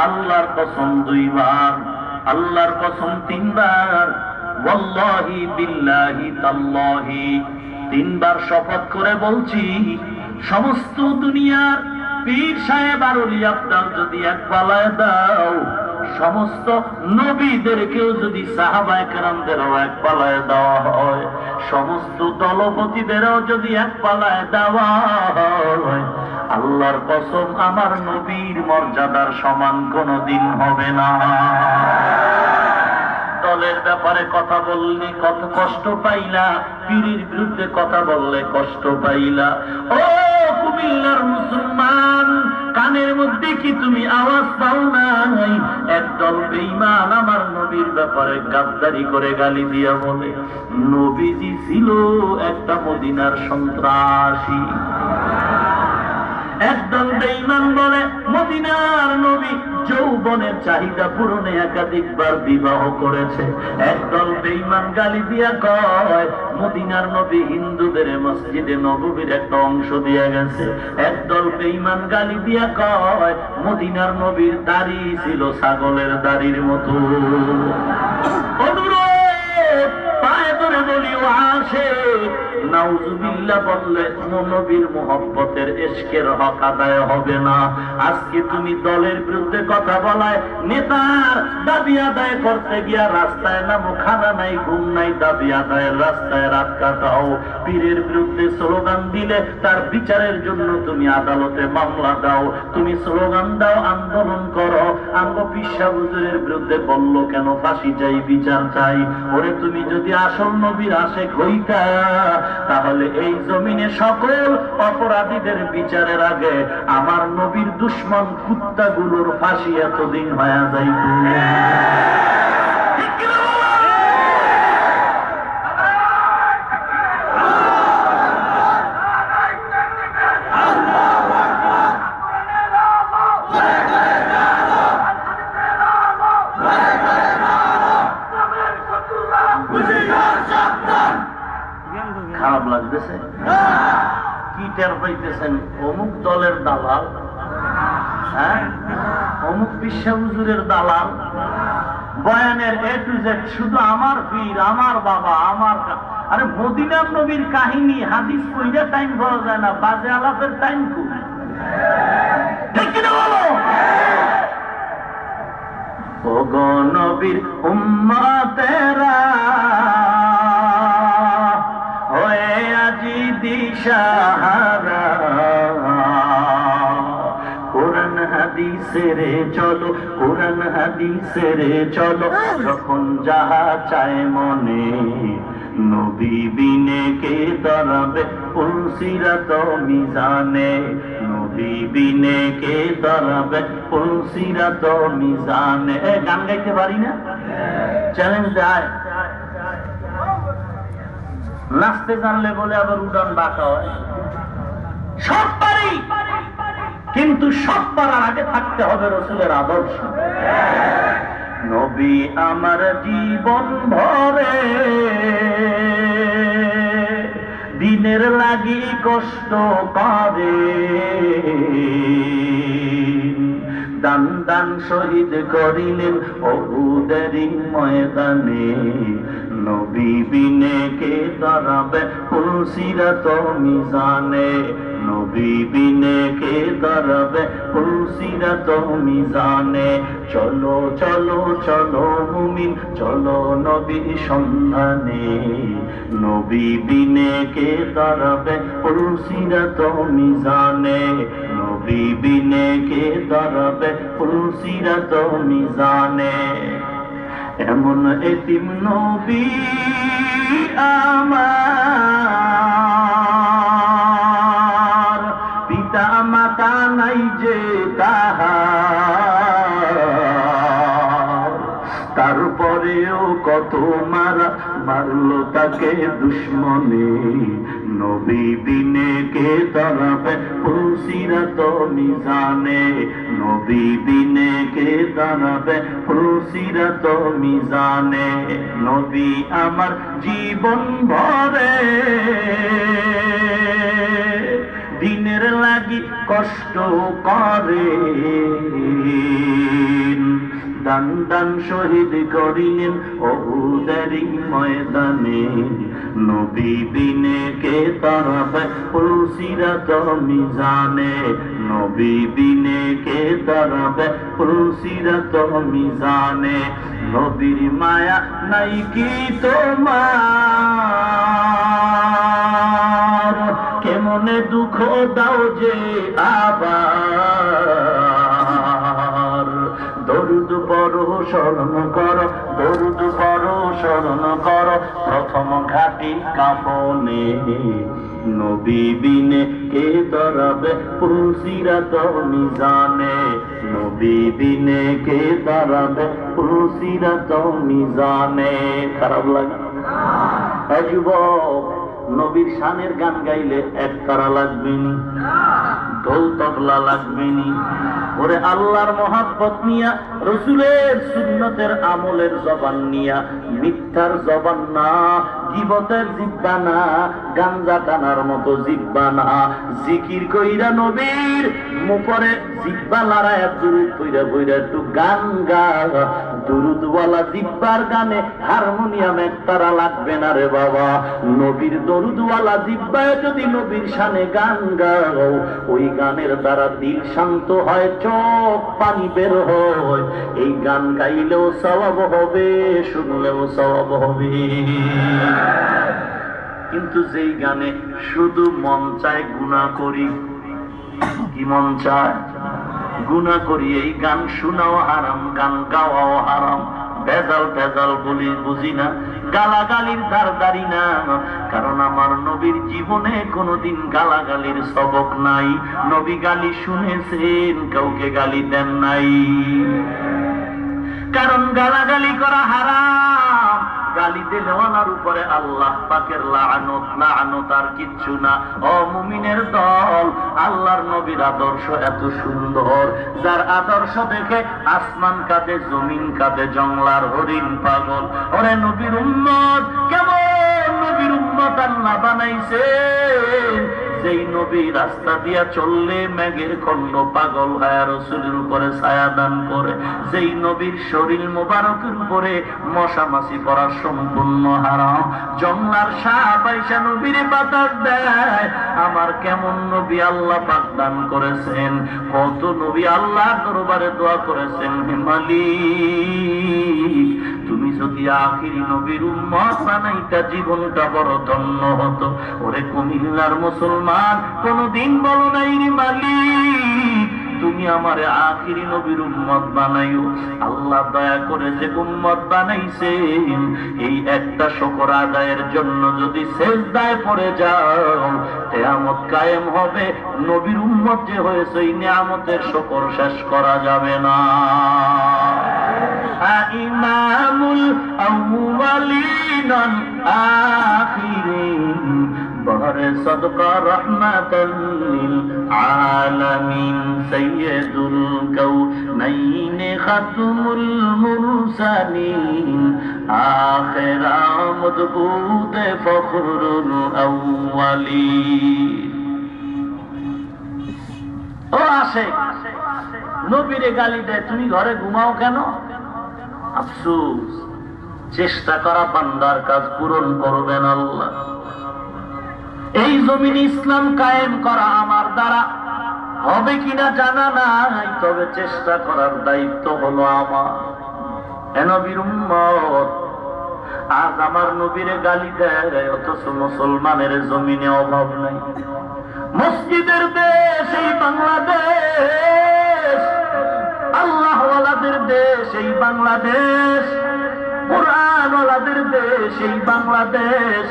আল্লাহর কসম দুইবার, আল্লাহর কসম তিনবার, ওয়াল্লাহি বিল্লাহি তাল্লাহি, তিনবার শপথ করে বলছি, সমস্ত দুনিয়ার পীর সাহেব আর ওলি আব্দাল যদি এক পালায় দাও, সমস্ত নবীদেরকেও যদি সাহাবায়ে কেরামদেরও এক পালায় দেওয়া হয়, সমস্ত দলপতিদেরও যদি এক পালায় দেওয়া হয়, আল্লাহর কসম আমার নবীর মর্যাদার সমান কোনদিন হবে না। দলের ব্যাপারে কথা বললে কত কষ্ট পাইলা, পীরের বিরুদ্ধে কথা বললে কষ্ট পাইলা। ও কুমিল্লার মুসলমান, কানের মধ্যে কি তুমি আওয়াজ পাও নাই? একদল বেঈমান আমার নবীর ব্যাপারে গাদ্দারি করে গালি দিয়া বলে, নবীজি ছিল একটা মদিনার সন্ত্রাসী। একদল বেঈমান বলে মদিনার নবী যৌবনের চাহিদা পূরণে একাধিকবার বিবাহ করেছে। একদল বেঈমান গালি দিয়া কয় মদিনার নবী হিন্দুদের মসজিদে নববীর একটা অংশ দিয়া গেছে। একদল বেঈমান গালি দিয়া কয় মদিনার নবীর দাড়ি ছিল ছাগলের দাড়ির মতো। অনুরোধ পায়ে ধরে বলি ও আসে নাউজুবিল্লাহ বললে নবীর মুহাব্বতের ইশকের হক আদায় হবে না। আজকে তুমি দলের বিরুদ্ধে কথা বলায়, নেতার দাবি আদায় করতে গিয়া রাস্তায় নামো, খানা নাই ঘুম নাই, দাবি আদায়ের রাস্তায় রাত কাটাও। পীরের বিরুদ্ধে স্লোগান দিলে তার বিচারের জন্য তুমি আদালতে মামলা দাও, তুমি স্লোগান দাও, আন্দোলন করো। আমগো পিসা হুজুরের বিরুদ্ধে বললো কেন ফাঁসি চাই, বিচার চাই। ওরে তুমি যদি আসল নবীর আশেক হইতা, তাহলে এই জমিনে সকল অপরাধীদের বিচারের আগে আমার নবীর দুশ্মন কুত্তাগুলোর ফাঁসি এতদিন হয়ে যাইত। খারাপ লাগতেছে? কি টের পাইতেছেন? অমুক দলের দালাল, হ্যাঁ, অমুক বিশ্ব হুজুরের দালাল, বয়ানের এ টু জেড শুধু আমার পীর, আমার বাবা, আমার। আরে মদিনার নবীর কাহিনী হাদিস কইরা টাইম পাওয়া যায় না, বাজে আলাপের টাইম কই? ঠিক কিনা বলো? ওগো নবীর উম্মতেরা হয়ে আজি দিশাহারা, কোরআন হাদিসের চলো, কোরআন হাদিসের চলো, যখন যাহা চায় মনে, নবী বিনে কে দাঁড়াবে পুলসিরাত মিজানে, নবী বিনে কে দাঁড়াবে পুলসিরাত মিজানে। গান গাইতে পারি না? চ্যালেঞ্জ দেয়। নাচতে জানলে বলে আবার উড়ান বাঁকা হয়। সব পারি, কিন্তু সব পারার আগে থাকতে হবে রসুলের আদর্শ। নবী আমার জীবন ভরে দিনের লাগি কষ্ট করে, দান দান শহীদ করিলেন উহুদের ময়দানে, নবী বিনে কে দাঁড়াবে পুলসিরাত মিজানে, নবী বিনে কে দাঁড়াবে পুলসিরাত মিজানে। চলো চলো চলো মুমিন চলো নবী সন্ধানে, নবী বিনে কে দাঁড়াবে পুলসিরাত মিজানে, নবী বিনে কে দাঁড়াবে পুলসিরাত মিজানে। এমন এতিম নবী আমার, পিতা মাতা নাই যে তাহার, তারপরেও কত মারা মারলো তাকে দুশ্মনে, নবী বিনে কে দাঁড়াবে পুলসিরাত মিজানে, নবী বিনে কে দাঁড়াবে পুলসিরাত মিজানে। নবী আমার জীবন ভরে দিনের লাগি কষ্ট করে, দান দান শহীদ করিলেন উহুদের ময়দানে, নবী বিনে কে দাঁড়াবে পুলসিরাত মিজানে, নবী বিনে কে দাঁড়াবে পুলসিরাত মিজানে। নবীর মায়া নাই কি তোমার, কেমনে দুঃখ দাও যে আবার, দরুদ পড়ো স্মরণ করো, দরুদ পড়ো স্মরণ করো, প্রথম ঘাটি কাফনে, নবী বিনে কে দাঁড়াবে পুলসিরাত মিজানে, নবী বিনে কে দাঁড়াবে পুলসিরাত মিজানে। খারাপ লাগে? যুবক, নবীর শানের গান গাইলে এক তারা লাগবেনি, ঢোল তবলা লাগবেনি। ওরে আল্লাহর মহাব্বত নিয়া, রসুলের সুন্নতের আমলের জবান নিয়া, মিথ্যার জবান না, গীবতের জিব্বা না, গাঞ্জা টানার মতো জিব্বা না, জিকির কইরা নবীর মুখরে জিব্বা লড়াইয়া দুরুদ কইরা কইরা একটু গান গা। দুরুদওয়ালা জিব্বার গানে হারমোনিয়াম এক তারা লাগবে না রে বাবা। নবীর দরুদওয়ালা জিব্বায় যদি নবীর শানে গান গাও, ওই গানের দ্বারা দিল শান্ত হয়, চোখ পানি বের হয়। এই গান গাইলেও সওয়াব হবে, শুনলেও সওয়াব হবে। কিন্তু যেই গানে শুধু মন চায় গুনাহ করি, কি মন চায়? গুনাহ করি। এই গান শোনাও হারাম, গান গাওয়াও হারাম। ভেজাল ভেজাল বলি বুঝি না, গালাগালির ধার ধারি না, কারণ আমার নবীর জীবনে কোনোদিন গালাগালির সবক নাই। নবী গালি শুনেছেন, কাউকে গালি দেন নাই, কারণ গালাগালি করা হারাম। গালি দেওয়ানার উপরে আল্লাহ পাকের লাআনত, লাআনত আর কিচ্ছু না। ও মুমিনের দল, আল্লাহর নবীর আদর্শ এত সুন্দর, যার আদর্শ দেখে আসমান কাঁদে, জমিন কাঁদে, জংলার হরিণ পাগল। ওরে নবীর উম্মত, কেমন নবীর উম্মত রহমত আল্লাহ বানাইছেন। যেই নবী রাস্তা দিয়া চললে মেঘের খণ্ড পাগল হয় রাসূলের উপরে ছায়া দান করে, যেই নবীর শরীর মোবারকের উপরে মশা মাছি পড়া সম্পূর্ণ হারাম, জঙ্গলার সাপ আইসা নবীর বাতাস দেয়। আমার কেমন নবী আল্লাহ পাক দান করেছেন, কত নবী আল্লাহ দরবারে দোয়া করেছেন, হে মালিক তুমি যদি আখিরি নবীর উম্মত বানাইতা জীবনটা বড় ধন্য হতো। ওরে কুমিল্লার মুসলমান, কোনদিন বলো নাই রে মালিক তুমি আমারে আখিরি নবীর উম্মত বানাইও। আল্লাহ দয়া করে যে উম্মত বানাইছেন, এই একটা শুকর আদায়ের জন্য যদি সিজদায় পড়ে যাও, কিয়ামত কায়েম হবে। নবীর উম্মত যে হয়েছে এই নিয়ামতের শুকর শেষ করা যাবে না। ইমামুল আউয়ালিন ওয়াল আখিরিন বহরে সদকা রহমাতাল লিল আলামিন সাইয়্যিদুল কাউনাইন খাতুমুল মুরসালিন আখিরা মদবুত ফখরুল আউয়ালিন। ও আশিক, নবীরে গালি দেয়, তুমি ঘরে ঘুমাও কেন? আফসোস, চেষ্টা করা বান্দার কাজ পূরণ করবেন আল্লাহ। এই জমিনে ইসলাম কায়েম করা আমার দ্বারা হবে কিনা জানা নাই, তবে চেষ্টা করার দায়িত্ব হলো আমার। নবীর উম্মত আজ আমার নবীরে গালি দেয়, অথচ মুসলমানের জমিনে অভাব নাই। মসজিদের দেশ এই বাংলাদেশ, আল্লাহওয়ালাদের দেশ এই বাংলাদেশ, কোরআনওয়ালাদের দেশ এই বাংলাদেশ।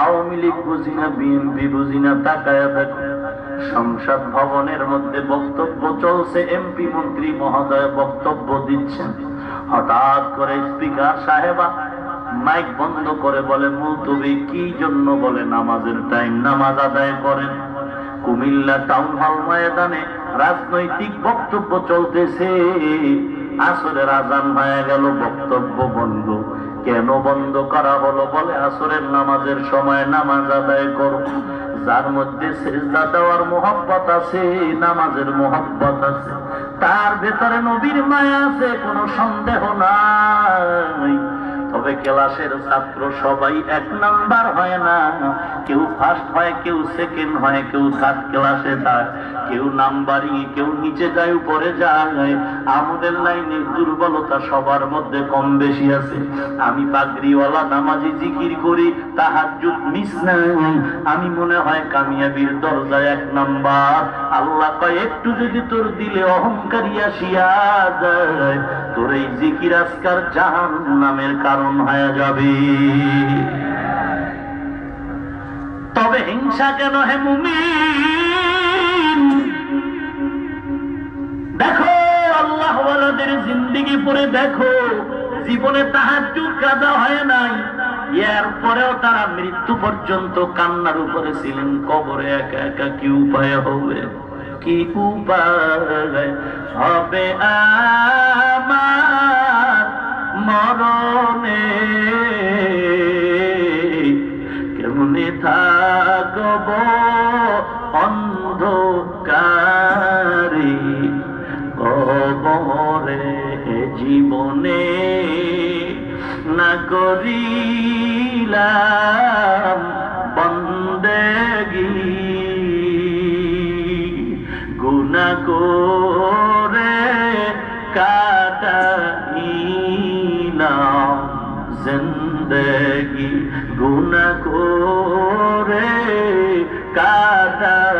আওয়ামী লীগ বুঝি না, বিএনপি বুঝি না, তাকায়া দেখো সংসদ ভবনের মধ্যে বক্তব্য চলছে, এমপি মন্ত্রী মহোদয় বক্তব্য দিচ্ছেন, হঠাৎ করে স্পিকার সাহেবা মাইক বন্ধ করে বলে মুলতবি। কি জন্য? বলে নামাজের টাইম, নামাজ আদায় করেন। কুমিল্লা টাউন হল ময়দানে রাজনৈতিক বক্তব্য চলতেছে, আসরের আজান হয়ে গেল, বক্তব্য বন্ধ। কেন বন্ধ করা হলো? বলে আসরের নামাজের সময় নামাজ আদায় করো। যার মধ্যে সিজদা দেওয়ার মোহব্বত আছে, নামাজের মোহব্বত আছে, তার ভেতরে নবীর মায়া আছে, কোনো সন্দেহ নাই। তবে ক্লাসের ছাত্র সবাই এক নাম্বার হয় না, কেউ ফার্স্ট হয়, কেউ সেকেন্ড হয়, কেউ থার্ড ক্লাসে যায়, কেউ নাম্বারিং, কেউ নিচে যায়, উপরে যায়। আমাদের লাইনে দুর্বলতা সবার মধ্যে কম বেশি আছে। আমি পাগড়িওয়ালা নামাজি জিকির করি, তাহাজ্জুদ মিস নাই, আমি মনে হয় কামিয়াবির দরজায় এক নাম্বার। আল্লাহ কয় একটু যদি তোর দিলে অহংকারী আসিয়া যায়, তোর এই জিকির আজকার জাহান্নামের কারণ হয়ে যাবে। তবে হিংসা কেন হে মুমিন? দেখো আল্লাহওয়ালাদের জিন্দেগি পড়ে দেখো, জীবনে তাহাজ্জুদ কাজা হয় নাই, এরপরেও তারা মৃত্যু পর্যন্ত কান্নার উপরে ছিলেন। কবরে একা একা কি উপায় হবে? কি উপায় হবে আমার মরণে? কেমনে থাকব অন্ধকারে কবরে, জীবনে না করিলাম বন্দেগী, গুনাহ করে কাটাইলাম জিন্দেগি, গুনাহ করে কাটাইলাম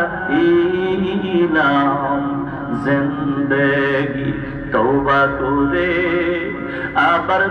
জিন্দেগি। তওবা করে আবার